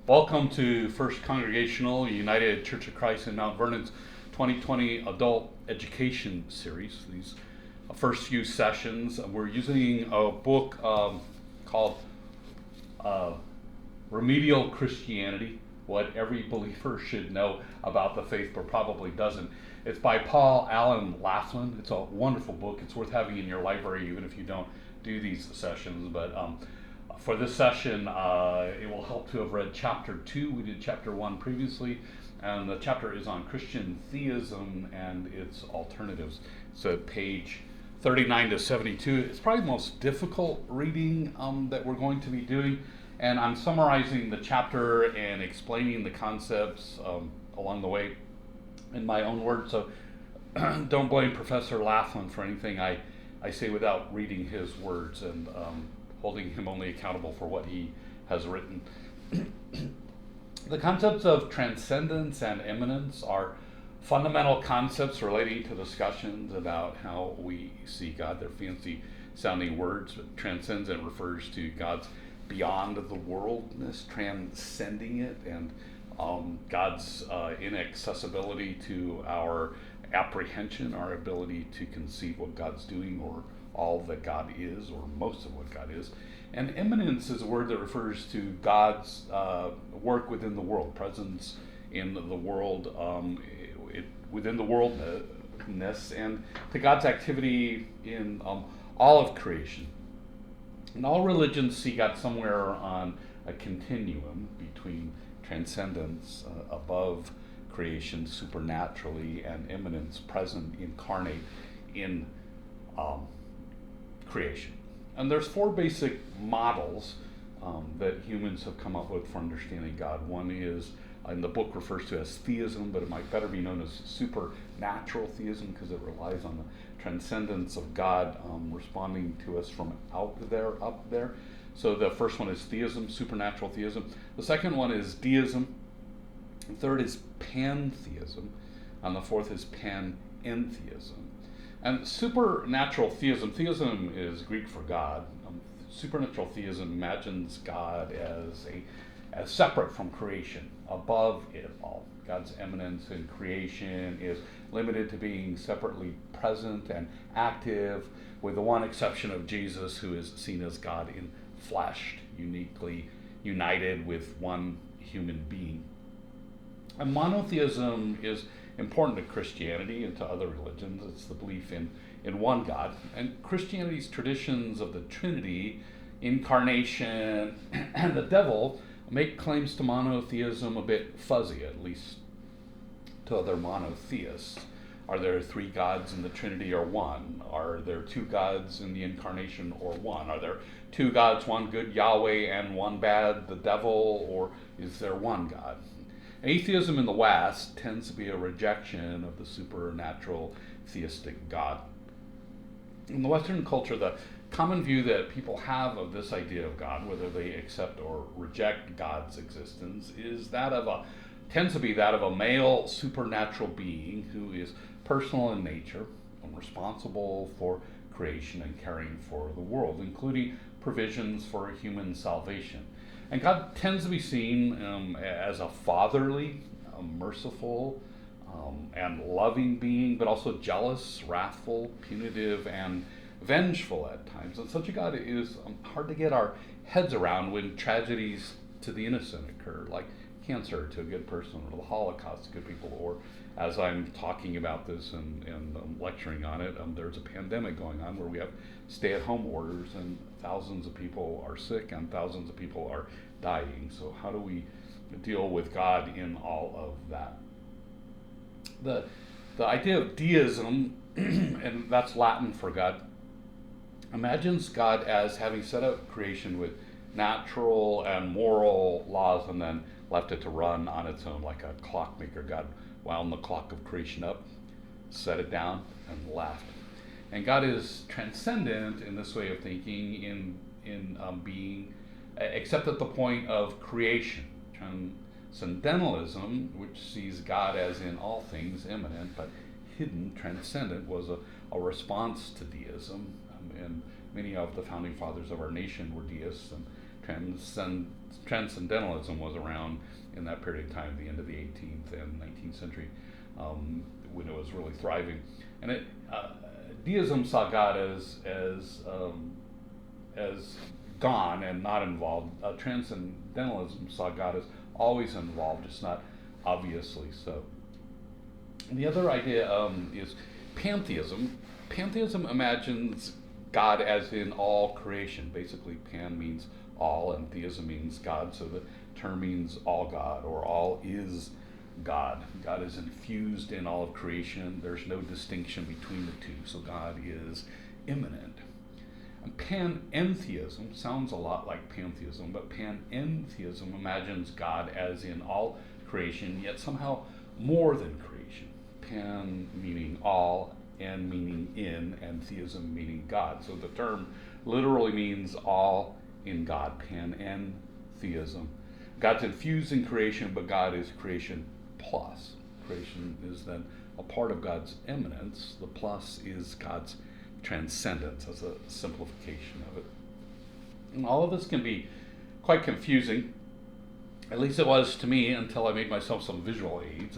Welcome to First Congregational United Church of Christ in Mount Vernon's 2020 Adult Education Series. These first few sessions, we're using a book called Remedial Christianity, What Every Believer Should Know About the Faith But Probably Doesn't. It's by Paul Allen Laughlin. It's a wonderful book. It's worth having in your library even if you don't do these sessions. But for this session, it will help to have read chapter 2. We did chapter 1 previously, and the chapter is on Christian theism and its alternatives. So page 39 to 72. It's probably the most difficult reading that we're going to be doing, and I'm summarizing the chapter and explaining the concepts along the way in my own words. So don't blame Professor Laughlin for anything I say without reading his words and holding him only accountable for what he has written. The concepts of transcendence and immanence are fundamental concepts relating to discussions about how we see God. They're fancy sounding words, but transcendent refers to God's beyond the worldness, transcending it, and God's inaccessibility to our apprehension, our ability to conceive what God's doing or all that God is, or most of what God is. And immanence is a word that refers to God's work within the world, presence in the world, within the worldness, and to God's activity in all of creation. And all religions see God somewhere on a continuum between transcendence, above creation, supernaturally, and immanence, present, incarnate in creation. And there's four basic models that humans have come up with for understanding God. One is, in the book refers to as theism, but it might better be known as supernatural theism because it relies on the transcendence of God responding to us from out there, up there. So the first one is theism, supernatural theism. The second one is deism. The third is pantheism. And the fourth is panentheism. And supernatural theism, theism is Greek for God. Supernatural theism imagines God as separate from creation, above it all. God's immanence in creation is limited to being separately present and active, with the one exception of Jesus, who is seen as God in flesh, uniquely united with one human being. And monotheism is important to Christianity and to other religions. It's the belief in one God. And Christianity's traditions of the Trinity, incarnation, and the devil make claims to monotheism a bit fuzzy, at least to other monotheists. Are there three gods in the Trinity or one? Are there two gods in the incarnation or one? Are there two gods, one good, Yahweh, and one bad, the devil, or is there one God? Atheism in the West tends to be a rejection of the supernatural theistic God. In the Western culture, the common view that people have of this idea of God, whether they accept or reject God's existence, tends to be that of a male supernatural being who is personal in nature and responsible for creation and caring for the world, including provisions for human salvation. And God tends to be seen as a fatherly, merciful, and loving being, but also jealous, wrathful, punitive, and vengeful at times. And such a God is hard to get our heads around when tragedies to the innocent occur, like cancer to a good person, or the Holocaust to good people, or as I'm talking about this and lecturing on it, there's a pandemic going on where we have stay-at-home orders and thousands of people are sick and thousands of people are dying. So how do we deal with God in all of that? The idea of deism, and that's Latin for God, imagines God as having set up creation with natural and moral laws and then left it to run on its own like a clockmaker. God wound the clock of creation up, set it down, and left. And God is transcendent in this way of thinking, in being, except at the point of creation. Transcendentalism, which sees God as in all things immanent but hidden, transcendent, was a response to deism. And many of the founding fathers of our nation were deists, and Transcendentalism was around in that period of time, the end of the 18th and 19th century, when it was really thriving. And deism saw God as gone and not involved. Transcendentalism saw God as always involved, just not obviously so. And the other idea is pantheism. Pantheism imagines God as in all creation. Basically, pan means all, and theism means God, so the term means all God, or all is God. God is infused in all of creation. There's no distinction between the two, so God is immanent. And panentheism sounds a lot like pantheism, but panentheism imagines God as in all creation, yet somehow more than creation. Pan meaning all, en meaning in, and theism meaning God. So the term literally means all in God, panentheism. God's infused in creation, but God is creation plus. Creation is then a part of God's immanence. The plus is God's transcendence, as a simplification of it. And all of this can be quite confusing. At least it was to me until I made myself some visual aids.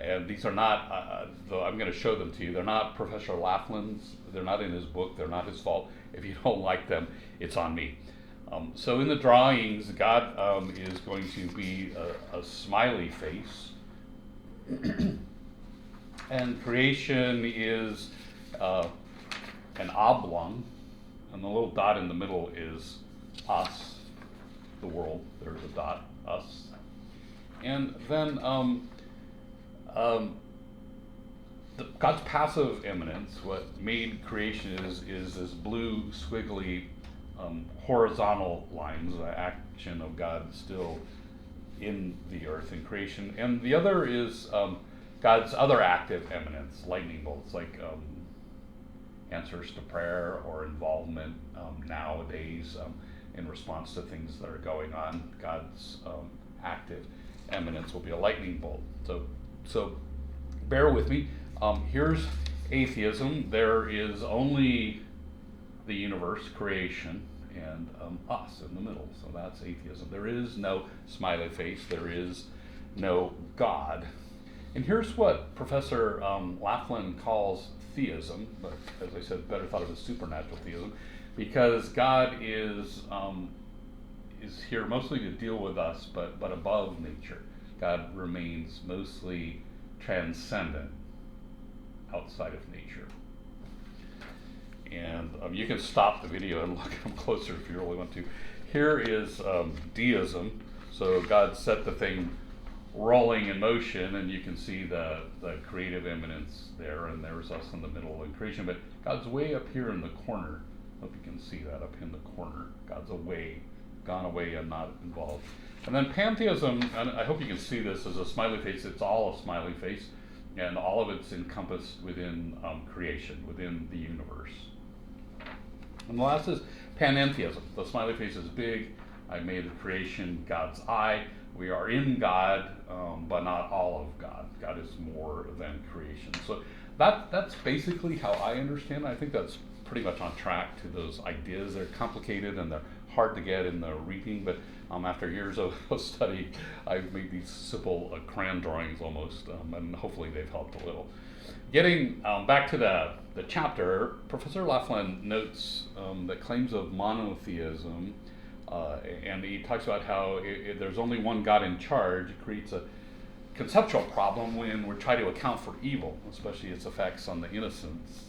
And these are not, though I'm going to show them to you, they're not Professor Laughlin's, they're not in his book, they're not his fault. If you don't like them, it's on me. So in the drawings, God is going to be a smiley face, and creation is an oblong, and the little dot in the middle is us, the world. There's a dot, us. And then God's passive immanence, what made creation is this blue squiggly horizontal lines, the action of God still in the earth in creation. And the other is God's other active eminence, lightning bolts, like answers to prayer or involvement nowadays in response to things that are going on. God's active eminence will be a lightning bolt. So bear with me. Here's atheism. There is only the universe, creation, and us in the middle. So that's atheism. There is no smiley face. There is no God. And here's what Professor Laughlin calls theism, but as I said, better thought of as supernatural theism, because God is here mostly to deal with us, but above nature. God remains mostly transcendent, outside of nature. And you can stop the video and look at them closer if you really want to. Here is deism. So God set the thing rolling in motion, and you can see the creative immanence there, and there's us in the middle in creation. But God's way up here in the corner. I hope you can see that up in the corner. God's away, gone away and not involved. And then pantheism, and I hope you can see this as a smiley face. It's all a smiley face, and all of it's encompassed within creation, within the universe. And the last is panentheism. The smiley face is big. I made the creation God's eye. We are in God, but not all of God. God is more than creation. So that's basically how I understand it. I think that's pretty much on track to those ideas. They're complicated and they're hard to get in the reading, but after years of study, I've made these simple crayon drawings almost, and hopefully they've helped a little. Getting back to the chapter, Professor Laughlin notes the claims of monotheism, and he talks about how there's only one God in charge. It creates a conceptual problem when we try to account for evil, especially its effects on the innocents.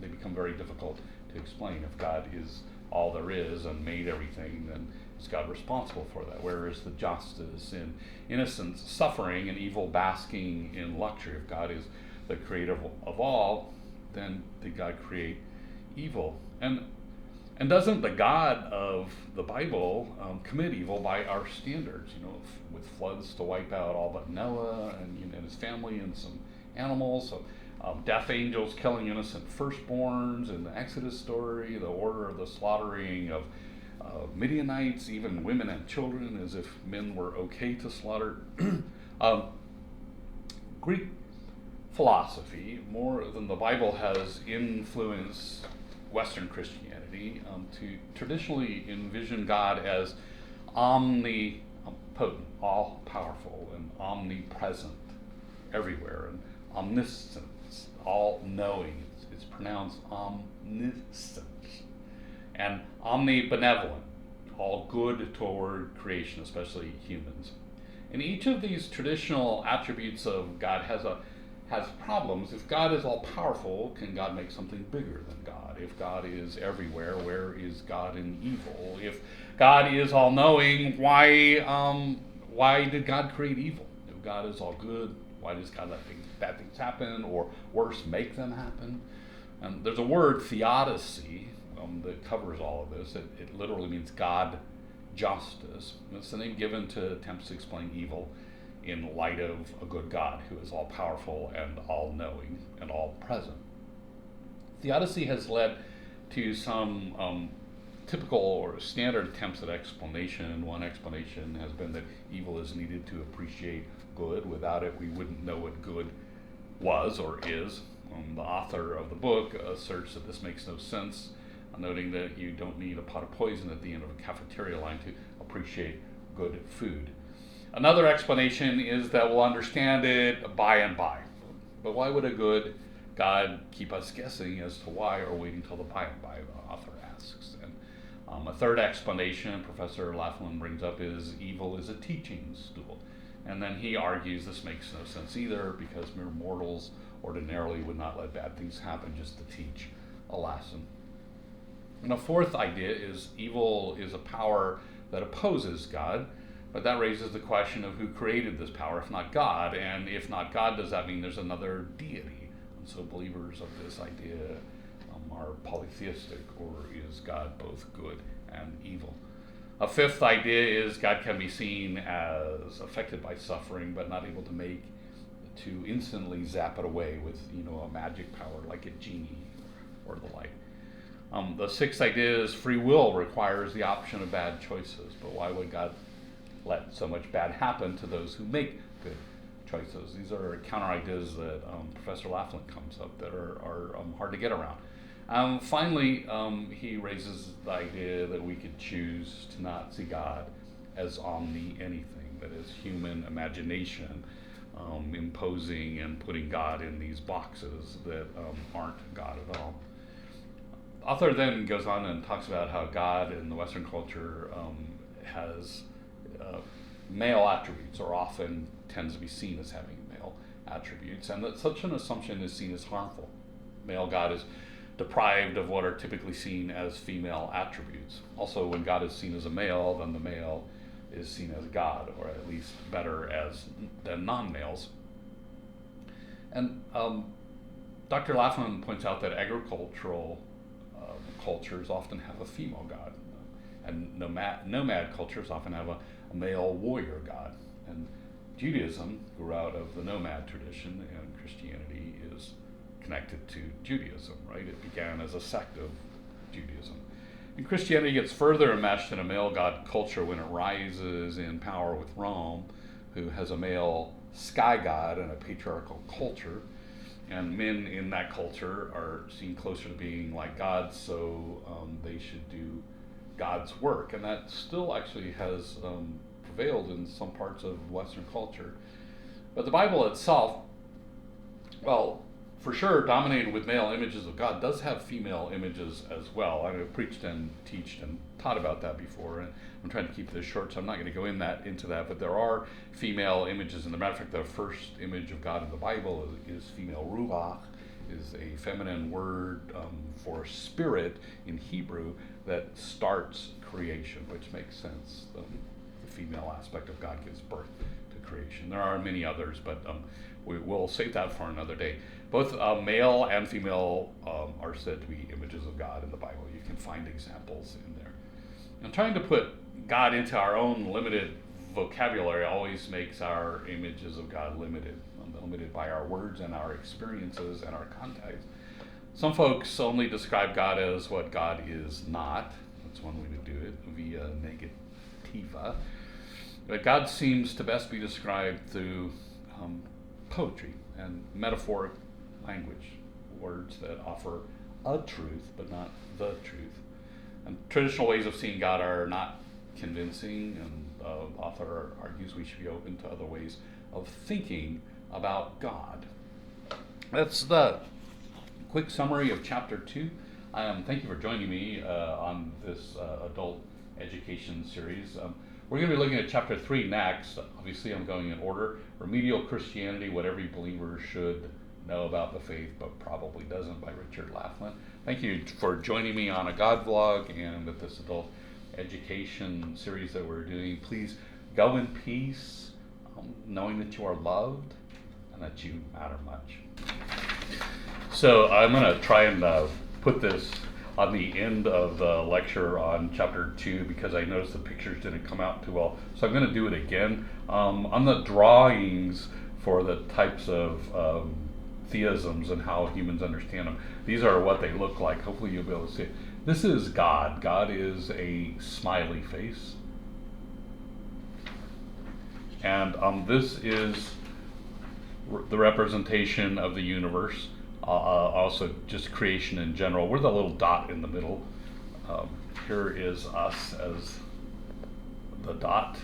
They become very difficult to explain. If God is all there is and made everything, then is God responsible for that? Where is the justice in innocence suffering and evil basking in luxury? If God is the creator of all, then did God create evil? And doesn't the God of the Bible commit evil by our standards? With floods to wipe out all but Noah and his family and some animals. So death angels killing innocent firstborns in the Exodus story, the order of the slaughtering of Midianites, even women and children, as if men were okay to slaughter. Greek philosophy, more than the Bible, has influenced Western Christianity to traditionally envision God as omnipotent, all-powerful, and omnipresent everywhere, and omniscient, all-knowing. It's pronounced omniscient. And omnibenevolent, all good toward creation, especially humans. And each of these traditional attributes of God has problems. If God is all powerful, can God make something bigger than God? If God is everywhere, where is God in evil? If God is all knowing, why did God create evil? If God is all good, why does God let bad things happen, or worse, make them happen? And there's a word, theodicy, that covers all of this. It literally means God justice. It's the name given to attempts to explain evil in light of a good God who is all powerful and all knowing and all present. Theodicy has led to some typical or standard attempts at explanation. One explanation has been that evil is needed to appreciate good. Without it, we wouldn't know what good was or is. The author of the book asserts that this makes no sense, noting that you don't need a pot of poison at the end of a cafeteria line to appreciate good food. Another explanation is that we'll understand it by and by. But why would a good God keep us guessing as to why, or wait until the by and by, the author asks? And a third explanation Professor Laughlin brings up is evil is a teaching stool. And then he argues this makes no sense either, because mere mortals ordinarily would not let bad things happen just to teach a lesson. And a fourth idea is evil is a power that opposes God, but that raises the question of who created this power, if not God, and if not God, does that mean there's another deity? And so believers of this idea are polytheistic, or is God both good and evil? A fifth idea is God can be seen as affected by suffering, but not able to instantly zap it away with a magic power like a genie or the like. The sixth idea is free will requires the option of bad choices, but why would God let so much bad happen to those who make good choices? These are counter ideas that Professor Laughlin comes up that are hard to get around. Finally, he raises the idea that we could choose to not see God as omni-anything, that is human imagination imposing and putting God in these boxes that aren't God at all. The author then goes on and talks about how God in the Western culture has male attributes, or often tends to be seen as having male attributes, and that such an assumption is seen as harmful. Male God is deprived of what are typically seen as female attributes. Also, when God is seen as a male, then the male is seen as God, or at least better than non-males. And Dr. Laughlin points out that agricultural cultures often have a female god, and nomad cultures often have a male warrior god. And Judaism grew out of the nomad tradition, and Christianity is connected to Judaism, right? It began as a sect of Judaism. And Christianity gets further enmeshed in a male god culture when it rises in power with Rome, who has a male sky god and a patriarchal culture. And men in that culture are seen closer to being like gods, so they should do God's work. And that still actually has prevailed in some parts of Western culture. But the Bible itself, well, for sure, dominated with male images of God, does have female images as well. I've preached and taught and taught about that before, and I'm trying to keep this short, so I'm not going to go into that, but there are female images. And as a matter of fact, the first image of God in the Bible is female. Ruach is a feminine word for spirit in Hebrew that starts creation, which makes sense. The female aspect of God gives birth to creation. There are many others, but we'll save that for another day. Both male and female are said to be images of God in the Bible. You can find examples in there. And trying to put God into our own limited vocabulary always makes our images of God limited by our words and our experiences and our context. Some folks only describe God as what God is not. That's one way to do it, via negativa. But God seems to best be described through poetry and metaphoric language, words that offer a truth, but not the truth. And traditional ways of seeing God are not convincing, and the author argues we should be open to other ways of thinking about God. That's the quick summary of chapter 2. Thank you for joining me on this adult education series. We're going to be looking at chapter 3 next. Obviously, I'm going in order. Remedial Christianity, what every believer should know about the faith, but probably doesn't, by Richard Laughlin. Thank you for joining me on a God vlog and with this adult education series that we're doing. Please go in peace, knowing that you are loved and that you matter much. So I'm going to try and put this on the end of the lecture on chapter 2 because I noticed the pictures didn't come out too well. So I'm going to do it again. On the drawings for the types of theisms and how humans understand them, these are what they look like. Hopefully you'll be able to see it. This is God. God is a smiley face. And this is the representation of the universe. Also just creation in general. We're the little dot in the middle. Here is us as the dot.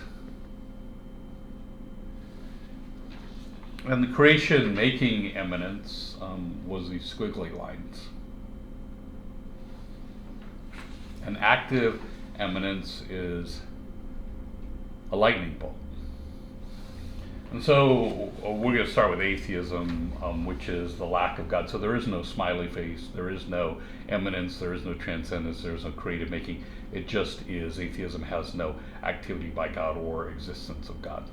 And the creation making eminence was these squiggly lines. An active eminence is a lightning bolt. And so we're going to start with atheism, which is the lack of God. So there is no smiley face, there is no eminence, there is no transcendence, there is no creative making. It just is. Atheism has no activity by God or existence of God.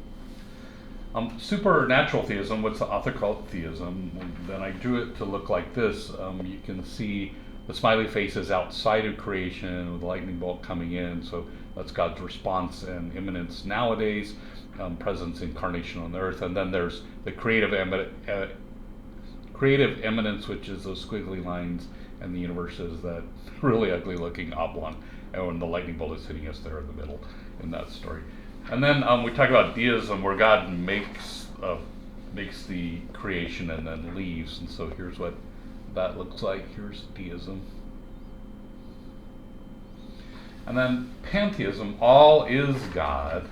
Supernatural theism, what's the author called theism? Then I drew it to look like this. You can see the smiley face is outside of creation with the lightning bolt coming in. So that's God's response and immanence nowadays. Presence, incarnation on the earth, and then there's the creative eminence, which is those squiggly lines, and the universe is that really ugly looking oblong, and when the lightning bolt is hitting us there in the middle in that story. And then we talk about deism, where God makes the creation and then leaves, and so here's what that looks like. Here's deism. And then pantheism, all is God.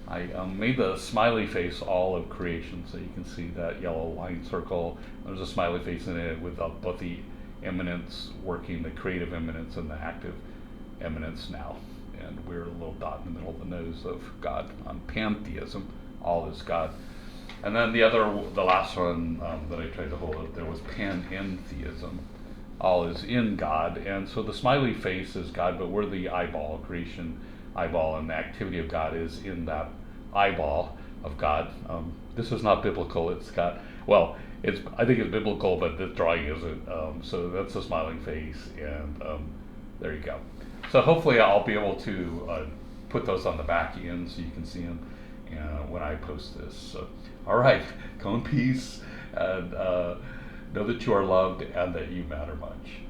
I made the smiley face all of creation, so you can see that yellow line circle. There's a smiley face in it with both the eminence working, the creative eminence and the active eminence now. And we're a little dot in the middle of the nose of God on pantheism, all is God. And then the last one that I tried to hold up there was panentheism, all is in God. And so the smiley face is God, but we're the eyeball, creation eyeball, and the activity of God is in that eyeball of God. This is not biblical. It's got, well, I think it's biblical, but this drawing isn't. So that's a smiling face, and there you go. So hopefully I'll be able to put those on the back end so you can see them when I post this. So, all right, go in peace, and know that you are loved and that you matter much.